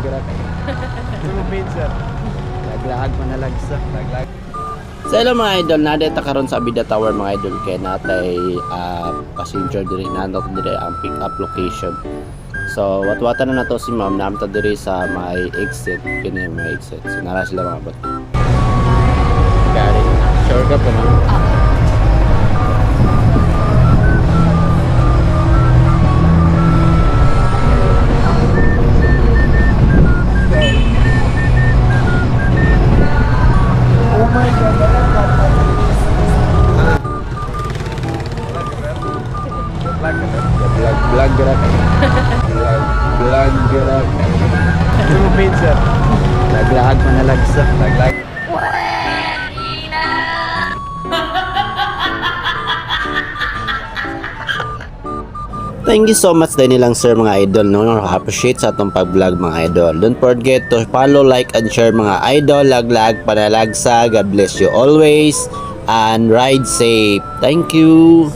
gerak. Ano mean sir? Laglag manalagsa. Laglag. So hello mga idol, nadeta karon sa Abida Tower mga idol kay natay passenger diri nanot diri ang pick up location. So watwatan na nato si ma'am namta diri sa may exit kini may exit. So nara sila mga bot. Gari, sure ka pa ma'am? Oh my god. Vlog gerak. Vlog gerak. Ano mean sir? Laglag manalagsa. Laglag. Thank you so much din nilang sir mga idol no, appreciate sa atong pag-vlog mga idol. Don't forget to follow, like and share mga idol. Laglag panalagsa. God bless you always and ride safe. Thank you.